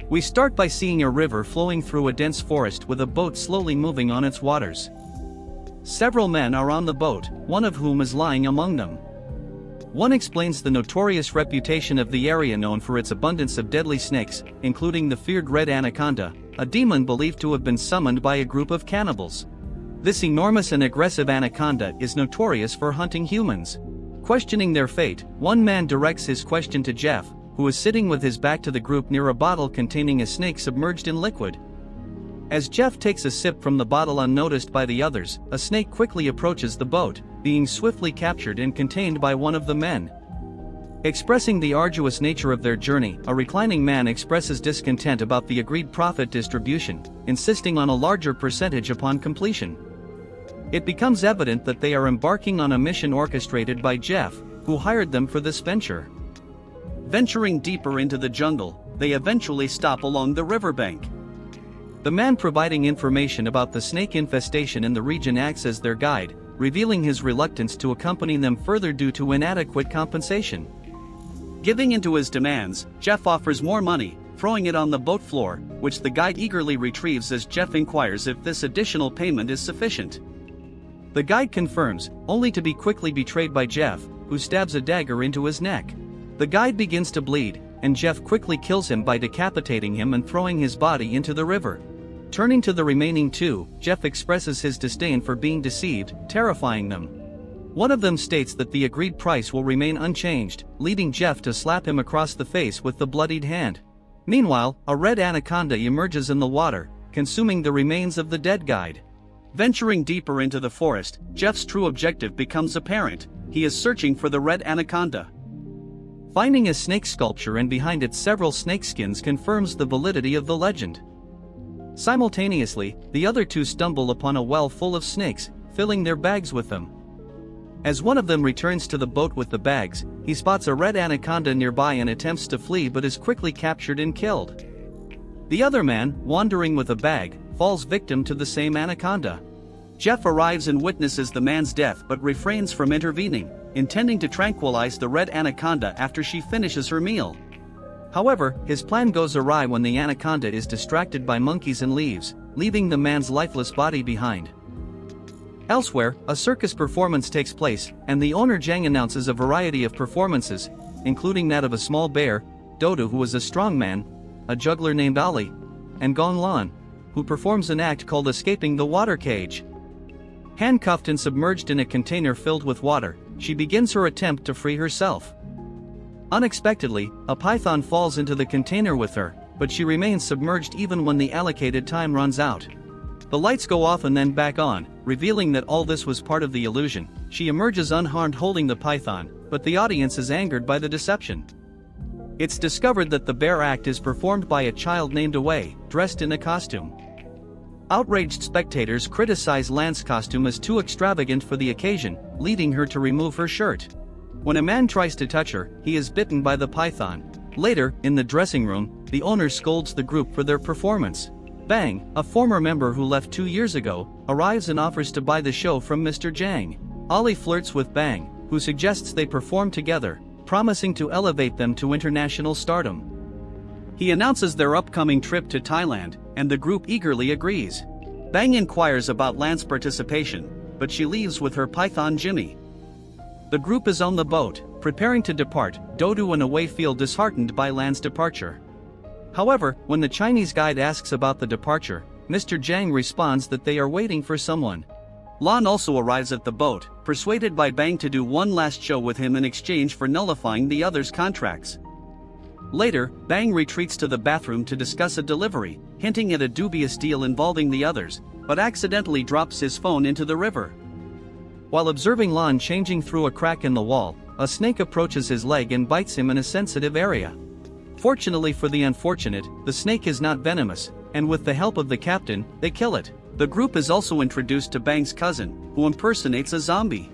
We start by seeing a river flowing through a dense forest with a boat slowly moving on its waters. Several men are on the boat, one of whom is lying among them. One explains the notorious reputation of the area known for its abundance of deadly snakes, including the feared red anaconda, a demon believed to have been summoned by a group of cannibals. This enormous and aggressive anaconda is notorious for hunting humans. Questioning their fate, one man directs his question to Jeff, who is sitting with his back to the group near a bottle containing a snake submerged in liquid. As Jeff takes a sip from the bottle unnoticed by the others, a snake quickly approaches the boat, being swiftly captured and contained by one of the men. Expressing the arduous nature of their journey, a reclining man expresses discontent about the agreed profit distribution, insisting on a larger percentage upon completion. It becomes evident that they are embarking on a mission orchestrated by Jeff, who hired them for this venture. Venturing deeper into the jungle, they eventually stop along the riverbank. The man providing information about the snake infestation in the region acts as their guide, revealing his reluctance to accompany them further due to inadequate compensation. Giving in to his demands, Jeff offers more money, throwing it on the boat floor, which the guide eagerly retrieves as Jeff inquires if this additional payment is sufficient. The guide confirms, only to be quickly betrayed by Jeff, who stabs a dagger into his neck. The guide begins to bleed, and Jeff quickly kills him by decapitating him and throwing his body into the river. Turning to the remaining two, Jeff expresses his disdain for being deceived, terrifying them. One of them states that the agreed price will remain unchanged, leading Jeff to slap him across the face with the bloodied hand. Meanwhile, a red anaconda emerges in the water, consuming the remains of the dead guide. Venturing deeper into the forest, Jeff's true objective becomes apparent. He is searching for the red anaconda. Finding a snake sculpture and behind it several snakeskins confirms the validity of the legend. Simultaneously, the other two stumble upon a well full of snakes, filling their bags with them. As one of them returns to the boat with the bags, he spots a red anaconda nearby and attempts to flee but is quickly captured and killed. The other man, wandering with a bag, falls victim to the same anaconda. Jeff arrives and witnesses the man's death but refrains from intervening, intending to tranquilize the red anaconda after she finishes her meal. However, his plan goes awry when the anaconda is distracted by monkeys and leaves, leaving the man's lifeless body behind. Elsewhere, a circus performance takes place, and the owner Zhang announces a variety of performances, including that of a small bear, Dodo who is a strongman, a juggler named Ali, and Gong Lan, who performs an act called escaping the water cage. Handcuffed and submerged in a container filled with water, she begins her attempt to free herself. Unexpectedly, a python falls into the container with her, but she remains submerged even when the allocated time runs out. The lights go off and then back on, revealing that all this was part of the illusion. She emerges unharmed holding the python, but the audience is angered by the deception. It's discovered that the bear act is performed by a child named Away, dressed in a costume. Outraged spectators criticize Lan's costume as too extravagant for the occasion, leading her to remove her shirt. When a man tries to touch her, he is bitten by the python. Later, in the dressing room, the owner scolds the group for their performance. Bang, a former member who left 2 years ago, arrives and offers to buy the show from Mr. Zhang. Ali flirts with Bang, who suggests they perform together, promising to elevate them to international stardom. He announces their upcoming trip to Thailand, and the group eagerly agrees. Bang inquires about Lan's participation, but she leaves with her python Jimmy. The group is on the boat, preparing to depart. Dodo and Away feel disheartened by Lan's departure. However, when the Chinese guide asks about the departure, Mr. Zhang responds that they are waiting for someone. Lan also arrives at the boat, persuaded by Bang to do one last show with him in exchange for nullifying the others' contracts. Later, Bang retreats to the bathroom to discuss a delivery, hinting at a dubious deal involving the others, but accidentally drops his phone into the river. While observing Lan changing through a crack in the wall, a snake approaches his leg and bites him in a sensitive area. Fortunately for the unfortunate, the snake is not venomous, and with the help of the captain, they kill it. The group is also introduced to Bang's cousin, who impersonates a zombie.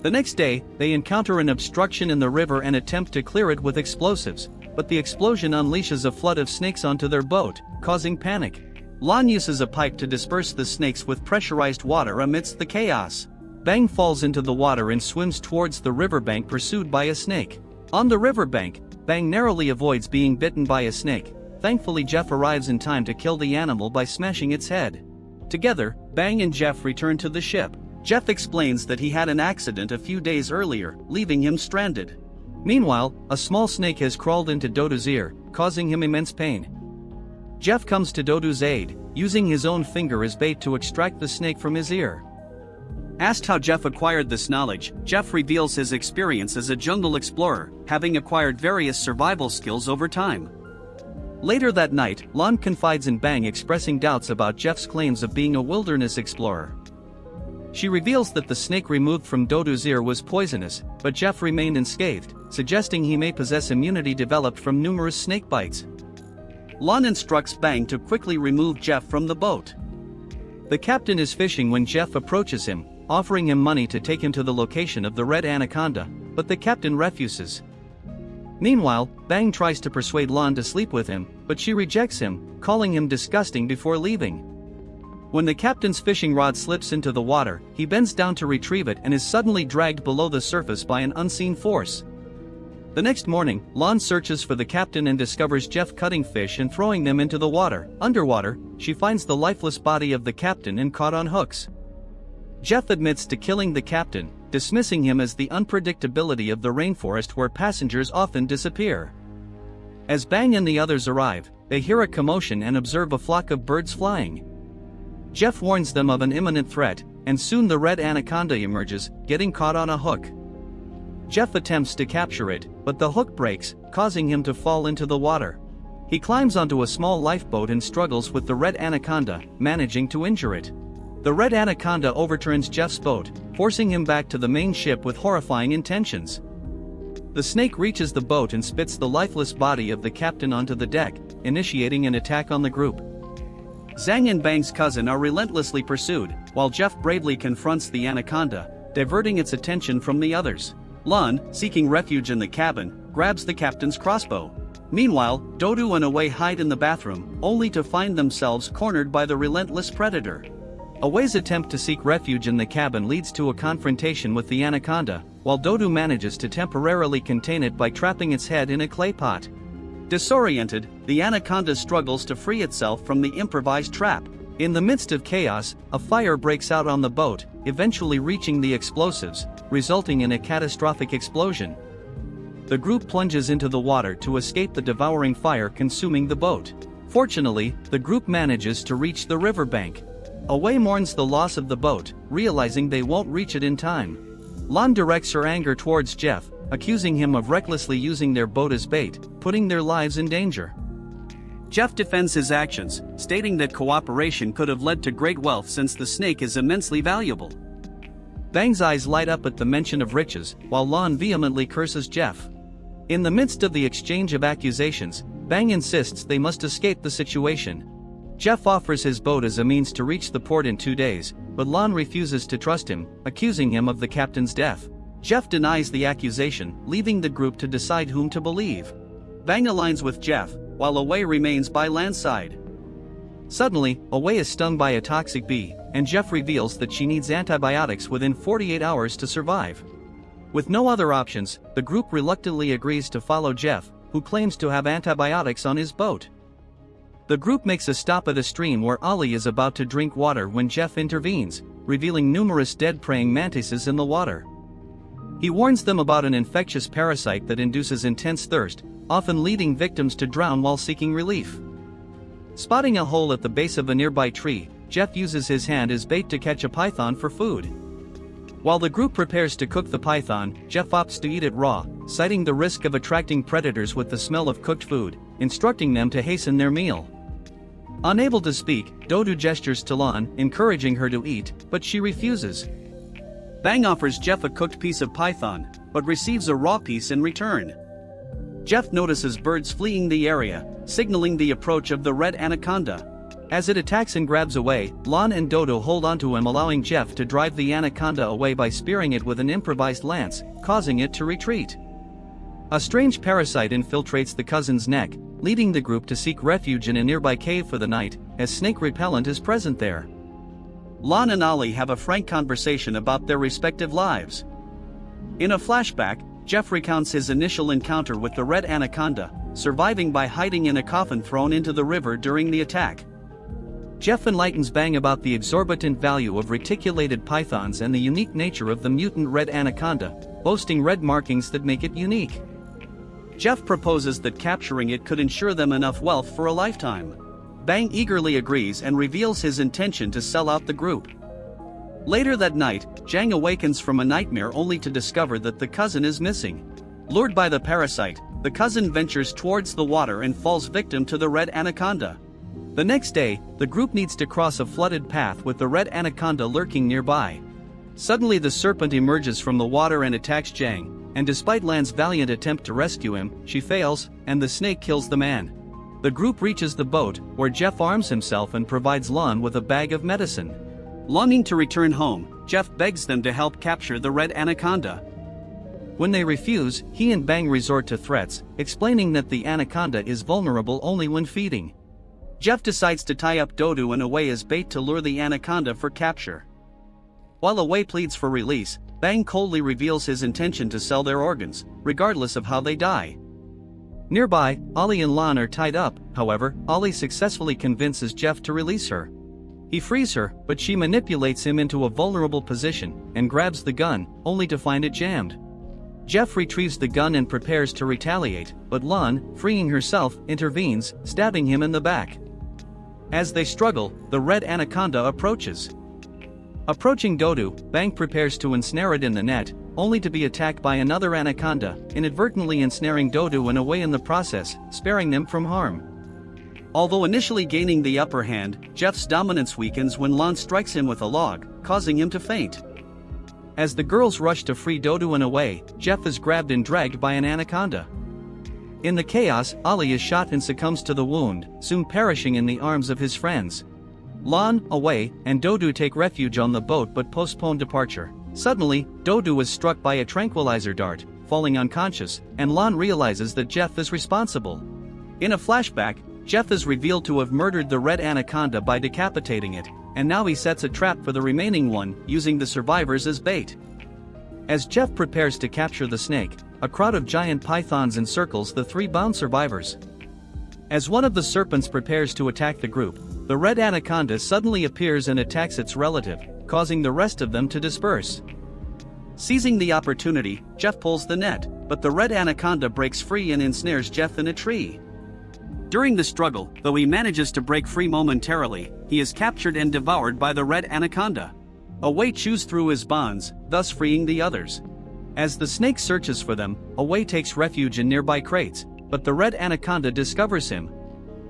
The next day, they encounter an obstruction in the river and attempt to clear it with explosives, but the explosion unleashes a flood of snakes onto their boat, causing panic. Lan uses a pipe to disperse the snakes with pressurized water amidst the chaos. Bang falls into the water and swims towards the riverbank pursued by a snake. On the riverbank, Bang narrowly avoids being bitten by a snake, Thankfully Jeff arrives in time to kill the animal by smashing its head. Together, Bang and Jeff return to the ship. Jeff explains that he had an accident a few days earlier, leaving him stranded. Meanwhile, a small snake has crawled into Dodo's ear, causing him immense pain. Jeff comes to Dodo's aid, using his own finger as bait to extract the snake from his ear. Asked how Jeff acquired this knowledge, Jeff reveals his experience as a jungle explorer, having acquired various survival skills over time. Later that night, Lon confides in Bang, expressing doubts about Jeff's claims of being a wilderness explorer. She reveals that the snake removed from Dodo's ear was poisonous, but Jeff remained unscathed, suggesting he may possess immunity developed from numerous snake bites. Lon instructs Bang to quickly remove Jeff from the boat. The captain is fishing when Jeff approaches him, offering him money to take him to the location of the red anaconda, but the captain refuses. Meanwhile, Bang tries to persuade Lon to sleep with him, but she rejects him, calling him disgusting before leaving. When the captain's fishing rod slips into the water, he bends down to retrieve it and is suddenly dragged below the surface by an unseen force. The next morning, Lon searches for the captain and discovers Jeff cutting fish and throwing them into the water. Underwater, she finds the lifeless body of the captain and caught on hooks. Jeff admits to killing the captain, dismissing him as the unpredictability of the rainforest where passengers often disappear. As Bang and the others arrive, they hear a commotion and observe a flock of birds flying. Jeff warns them of an imminent threat, and soon the red anaconda emerges, getting caught on a hook. Jeff attempts to capture it, but the hook breaks, causing him to fall into the water. He climbs onto a small lifeboat and struggles with the red anaconda, managing to injure it. The red anaconda overturns Jeff's boat, forcing him back to the main ship with horrifying intentions. The snake reaches the boat and spits the lifeless body of the captain onto the deck, initiating an attack on the group. Zhang and Bang's cousin are relentlessly pursued, while Jeff bravely confronts the anaconda, diverting its attention from the others. Lon, seeking refuge in the cabin, grabs the captain's crossbow. Meanwhile, Dodo and Away hide in the bathroom, only to find themselves cornered by the relentless predator. Away's attempt to seek refuge in the cabin leads to a confrontation with the anaconda, while Dodo manages to temporarily contain it by trapping its head in a clay pot. Disoriented, the anaconda struggles to free itself from the improvised trap. In the midst of chaos, a fire breaks out on the boat, eventually reaching the explosives, resulting in a catastrophic explosion. The group plunges into the water to escape the devouring fire consuming the boat. Fortunately, the group manages to reach the riverbank. Away mourns the loss of the boat, realizing they won't reach it in time. Lon directs her anger towards Jeff, accusing him of recklessly using their boat as bait, putting their lives in danger. Jeff defends his actions, stating that cooperation could have led to great wealth since the snake is immensely valuable. Bang's eyes light up at the mention of riches, while Lon vehemently curses Jeff. In the midst of the exchange of accusations, Bang insists they must escape the situation. Jeff offers his boat as a means to reach the port in 2 days, but Lon refuses to trust him, accusing him of the captain's death. Jeff denies the accusation, leaving the group to decide whom to believe. Bang aligns with Jeff, while Away remains by landside. Suddenly, Away is stung by a toxic bee, and Jeff reveals that she needs antibiotics within 48 hours to survive. With no other options, the group reluctantly agrees to follow Jeff, who claims to have antibiotics on his boat. The group makes a stop at a stream where Ollie is about to drink water when Jeff intervenes, revealing numerous dead praying mantises in the water. He warns them about an infectious parasite that induces intense thirst, often leading victims to drown while seeking relief. Spotting a hole at the base of a nearby tree, Jeff uses his hand as bait to catch a python for food. While the group prepares to cook the python, Jeff opts to eat it raw, citing the risk of attracting predators with the smell of cooked food, instructing them to hasten their meal. Unable to speak, Dodo gestures to Lon, encouraging her to eat, but she refuses. Bang offers Jeff a cooked piece of python, but receives a raw piece in return. Jeff notices birds fleeing the area, signaling the approach of the red anaconda. As it attacks and grabs Away, Lon and Dodo hold onto him, allowing Jeff to drive the anaconda away by spearing it with an improvised lance, causing it to retreat. A strange parasite infiltrates the cousin's neck, leading the group to seek refuge in a nearby cave for the night, as snake repellent is present there. Lon and Ollie have a frank conversation about their respective lives. In a flashback, Jeff recounts his initial encounter with the red anaconda, surviving by hiding in a coffin thrown into the river during the attack. Jeff enlightens Bang about the exorbitant value of reticulated pythons and the unique nature of the mutant red anaconda, boasting red markings that make it unique. Jeff proposes that capturing it could ensure them enough wealth for a lifetime. Bang eagerly agrees and reveals his intention to sell out the group. Later that night, Jang awakens from a nightmare only to discover that the cousin is missing. Lured by the parasite, the cousin ventures towards the water and falls victim to the red anaconda. The next day, the group needs to cross a flooded path with the red anaconda lurking nearby. Suddenly the serpent emerges from the water and attacks Jang, and despite Lan's valiant attempt to rescue him, she fails, and the snake kills the man. The group reaches the boat, where Jeff arms himself and provides Lan with a bag of medicine. Longing to return home, Jeff begs them to help capture the red anaconda. When they refuse, he and Bang resort to threats, explaining that the anaconda is vulnerable only when feeding. Jeff decides to tie up Dodo and Away as bait to lure the anaconda for capture. While Away pleads for release, Bang coldly reveals his intention to sell their organs, regardless of how they die. Nearby, Ollie and Lan are tied up. However, Ollie successfully convinces Jeff to release her. He frees her, but she manipulates him into a vulnerable position and grabs the gun, only to find it jammed. Jeff retrieves the gun and prepares to retaliate, but Lan, freeing herself, intervenes, stabbing him in the back. As they struggle, the red anaconda approaches. Approaching Dodo, Bang prepares to ensnare it in the net, only to be attacked by another anaconda, inadvertently ensnaring Dodo and Away in the process, sparing them from harm. Although initially gaining the upper hand, Jeff's dominance weakens when Lan strikes him with a log, causing him to faint. As the girls rush to free Dodo and Away, Jeff is grabbed and dragged by an anaconda. In the chaos, Ollie is shot and succumbs to the wound, soon perishing in the arms of his friends. Lan, Away, and Dodo take refuge on the boat but postpone departure. Suddenly, Dodo is struck by a tranquilizer dart, falling unconscious, and Lan realizes that Jeff is responsible. In a flashback, Jeff is revealed to have murdered the red anaconda by decapitating it, and now he sets a trap for the remaining one, using the survivors as bait. As Jeff prepares to capture the snake, a crowd of giant pythons encircles the three bound survivors. As one of the serpents prepares to attack the group, the red anaconda suddenly appears and attacks its relative, causing the rest of them to disperse. Seizing the opportunity, Jeff pulls the net, but the red anaconda breaks free and ensnares Jeff in a tree. During the struggle, though he manages to break free momentarily, he is captured and devoured by the red anaconda. Away chews through his bonds, thus freeing the others. As the snake searches for them, Away takes refuge in nearby crates, but the red anaconda discovers him.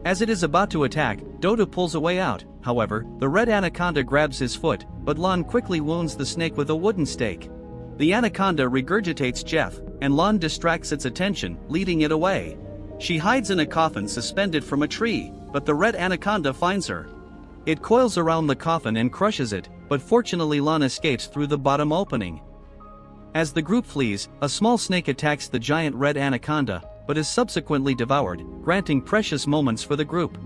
As it is about to attack, Dodo pulls Away out. However, the red anaconda grabs his foot, but Lan quickly wounds the snake with a wooden stake. The anaconda regurgitates Jeff, and Lan distracts its attention, leading it away. She hides in a coffin suspended from a tree, but the red anaconda finds her. It coils around the coffin and crushes it, but fortunately Lan escapes through the bottom opening. As the group flees, a small snake attacks the giant red anaconda, but is subsequently devoured, granting precious moments for the group.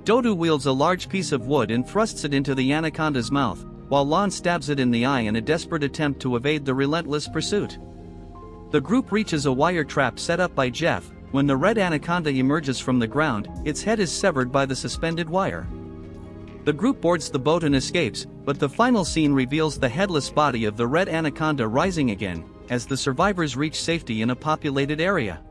Dodo wields a large piece of wood and thrusts it into the anaconda's mouth, while Lan stabs it in the eye in a desperate attempt to evade the relentless pursuit. The group reaches a wire trap set up by Jeff. When the red anaconda emerges from the ground, its head is severed by the suspended wire. The group boards the boat and escapes, but the final scene reveals the headless body of the red anaconda rising again, as the survivors reach safety in a populated area.